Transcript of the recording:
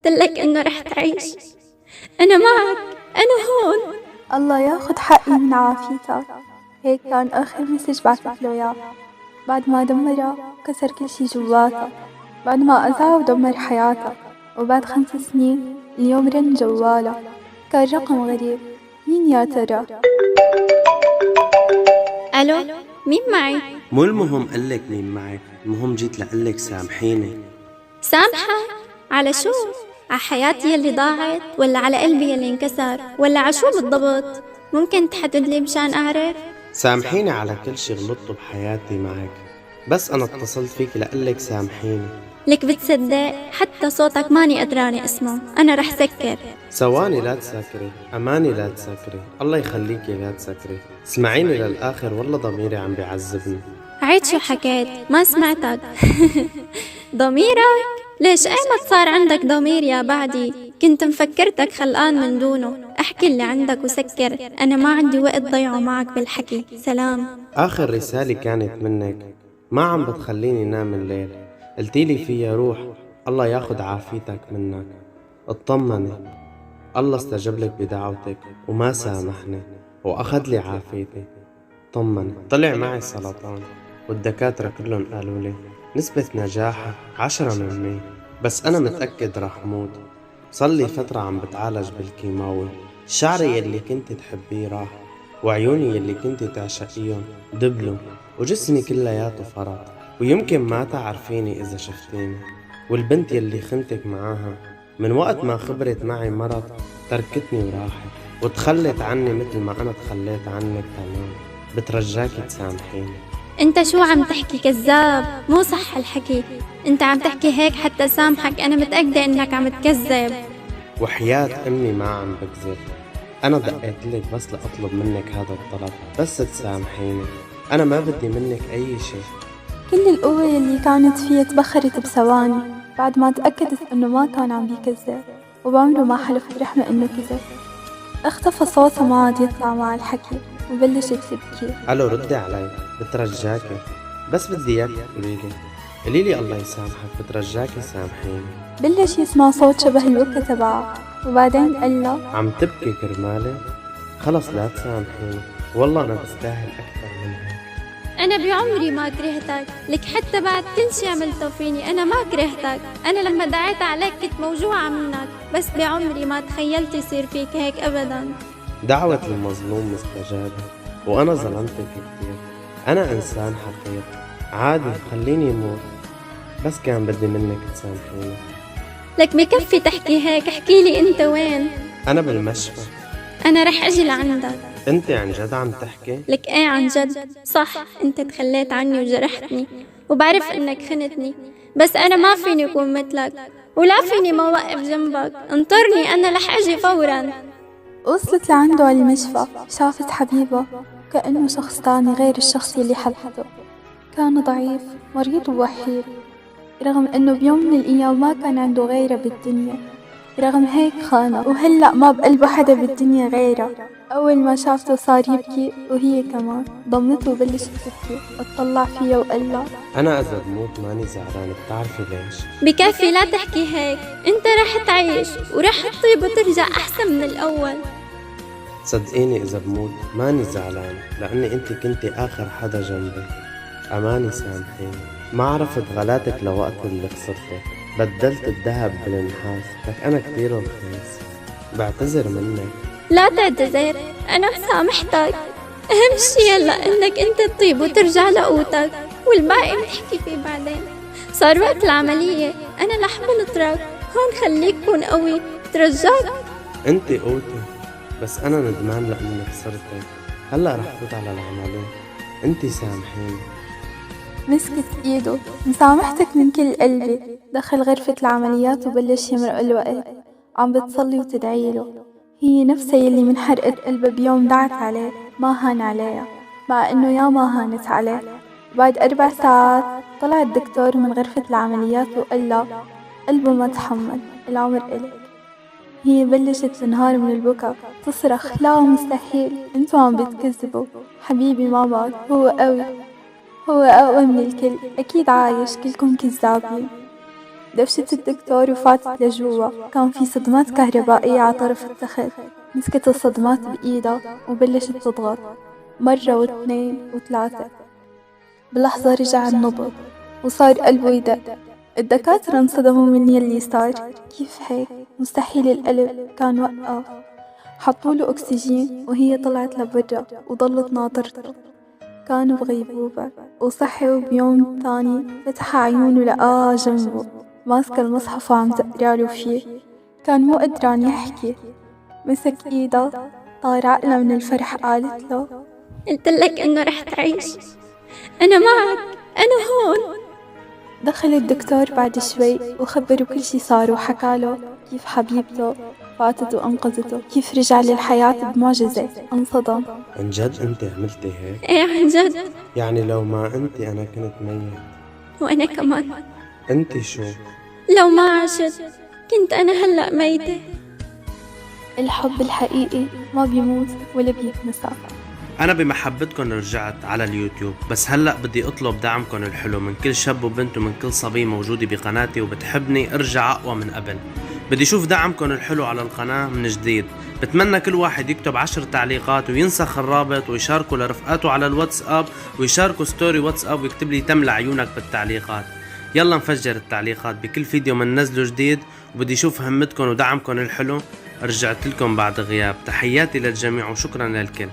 قلتلك إنه رح تعيش. أنا معك، أنا هون. الله ياخد حقي من عافيتك. هيك كان آخر مسج بعثت له إياه بعد ما دمره وكسر كل شي جواتك، بعد ما أذاه ودمر حياتك، وبعد 5 سنين اليوم رن جواله كان رقم غريب. مين يا ترى؟ ألو، مين معي؟ مو المهم قلك مين معك، المهم جيت لقلك سامحيني. سامحة؟ على شو؟ على حياتي يلي ضاعت، ولا على قلبي يلي انكسر، ولا على شو بالضبط؟ ممكن تحدد لي مشان أعرف؟ سامحيني على كل شي غلطته بحياتي معك، بس أنا اتصلت فيك لقلك سامحيني. لك بتصدق حتى صوتك ماني قدراني اسمه. أنا رح سكر. ثواني لا تسكري، أماني لا تسكري، الله يخليكي لا تسكري، اسمعيني للآخر والله ضميري عم بيعذبني. عيد شو حكيت؟ ما سمعتك. ضميرك؟ ليش ايمت صار عندك ضمير يا بعدي؟ كنت مفكرتك خلقان من دونه. احكي اللي عندك وسكر، انا ما عندي وقت ضيعه معك بالحكي. سلام. آخر رسالة كانت منك، ما عم بتخليني نام الليل، قلتيلي فيها روح الله ياخد عافيتك منك. اطمني، الله استجاب لك بدعوتك وما سامحني وأخذ لي عافيتي. طمني، طلع معي سرطان والدكاترة كلهم قالوا لي نسبة نجاحها 10%، بس أنا متأكد رح موت. صار لي فترة عم بتعالج بالكيماوي، شعري يلي كنت تحبيه راح، وعيوني يلي كنت تعشقيهم دبلوا، وجسمي كلياته فرط، ويمكن ما تعرفيني إذا شفتيني. والبنت يلي خنتك معاها من وقت ما خبرت معي مرض تركتني وراحت وتخلت عني مثل ما أنا تخليت عنك تمام. بترجاكي تسامحيني. انت شو عم تحكي؟ كذاب، مو صح الحكي. انت عم تحكي هيك حتى سامحك؟ انا متأكدة انك عم تكذب. وحياة أمي ما عم بكذب، أنا دقيت لك بس لأطلب منك هذا الطلب، بس تسامحيني، أنا ما بدي منك أي شيء. كل القوة اللي كانت فيها تبخرت بثواني بعد ما تأكدت إنه ما كان عم بيكذب، وبعمره ما حلف برحمة إنه كذب. اختفى صوته ما عاد يطلع مع الحكي وبلشت تبكي. ألو ردي علي، بترجاكي، بس بدي إياك قوليلي الله يسامحك، بترجاكي سامحيني. بلش يسمع صوت شبه الوكا تبعه، وبعدين قال له عم تبكي كرمالي؟ خلص لا تسامحيني، والله أنا بستاهل أكثر من هيك. أنا بعمري ما كرهتك، لك حتى بعد كل شي عملته فيني أنا ما كرهتك. أنا لما دعيت عليك كنت موجوعة منك، بس بعمري ما تخيلت يصير فيك هيك أبدا. دعوة المظلوم مستجابة، وأنا ظلمتك كتير، أنا إنسان حقير، عادي خليني موت، بس كان بدي منك تسامحيني. لك بكفي تحكي هيك، احكيلي أنت وين؟ أنا بالمشفى. أنا رح أجي لعندك. أنت عن جد عم تحكي؟ لك إيه عن جد، صح. أنت تخليت عني وجرحتني، وبعرف إنك خنتني، بس أنا ما فيني أكون مثلك، ولا فيني ما وقف جنبك. انطرني، أنا رح أجي فورا. وصلت لعنده على المشفى، شافت حبيبه كأنه شخص تاني غير الشخص اللي حبته. كان ضعيف مريض ووحيد، رغم انه بيوم من الايام ما كان عنده غيره بالدنيا. رغم هيك خانه، وهلأ ما بقلبه حدا بالدنيا غيره. اول ما شافته صار يبكي، وهي كمان ضمته وبلشت تبكي. اطلع فيها وقال لها أنا إذا بموت ماني زعلان، بتعرفي ليش؟ بكفي لا تحكي هيك، أنت رح تعيش ورح تطيب وترجع أحسن من الأول. صدقيني إذا بموت ماني زعلان، لأني أنت كنتي آخر حدا جنبي. أماني سامحيني، ما عرفت غلاتك لوقت اللي خسرتك، بدلت الذهب بالنحاس، لك أنا كتير رخيص، بعتذر منك. لا تعتذر، أنا سامحتك. أهم شي هلأ إنك أنت تطيب وترجع لقوتك، والباقي بنحكي فيه بعدين. صار وقت العملية، أنا رح بنطرك هون. خليك كون قوي، ترجاك. أنت قوتي، بس أنا ندمان لأني خسرتك، هلأ رح فوت على العملية، أنت سامحيني. مسكت ايده، مسامحتك من كل قلبي. دخل غرفة العمليات وبلش يمرق الوقت، عم بتصلي وتدعيله. هي نفسها يلي من حرقة قلبها بيوم دعت عليه ما هان عليها، مع انه يا ما هانت عليه. بعد 4 ساعات طلع الدكتور من غرفة العمليات وقال له قلبه ما تحمل، العمر إلك. هي بلشت تنهار من البكا، تصرخ لا مستحيل، انتوا عم بتكذبوا، حبيبي ما مات، هو قوي، هو أقوى من الكل، أكيد عايش، كلكم كذابين. دفشت الدكتور وفاتت لجوا. كان في صدمات كهربائية على طرف التخت. مسكت الصدمات بإيدها وبلشت تضغط مرة واثنين وثلاثة. بلحظة رجع النبض وصار قلبه يدق. الدكاترة انصدموا من يلي صار. كيف هيك؟ مستحيل، القلب كان وقف. حطوله أكسجين وهي طلعت لبرا وضلت ناطرته. كان بغيبوبة وصحي، وبيوم تاني فتح عيونه لقاه جنبه ماسكة المصحف وعم تقراله فيه. كان مو قدران يحكي. مسك ايدها، طار عقلها من الفرح. قالت له قلت لك إنه رح تعيش، أنا معك، أنا هون. دخل الدكتور بعد شوي وخبره كل شي صار، وحكاله كيف حبيبته فاتت وأنقذته، كيف رجع للحياة بمعجزة. انصدم. عن جد انت عملتي هيك؟ إيه عن جد، يعني لو ما انت انا كنت ميت. وأنا كمان. انت شو؟ لو ما عشت كنت أنا هلأ ميتة. الحب الحقيقي ما بيموت ولا بيتنسى. أنا بمحبتكم رجعت على اليوتيوب، بس هلأ بدي أطلب دعمكم الحلو من كل شاب وبنت ومن كل صبي موجودة بقناتي وبتحبني أرجع أقوى من قبل. بدي شوف دعمكم الحلو على القناة من جديد. بتمنى كل واحد يكتب 10 تعليقات وينسخ الرابط ويشاركه لرفقاته على الواتساب ويشاركوا ستوري واتساب ويكتب لي تملى عيونك بالتعليقات. يلا نفجر التعليقات بكل فيديو من نزله جديد، وبدي شوف همتكم ودعمكم الحلو. رجعت لكم بعد غياب. تحياتي للجميع وشكرا للكل.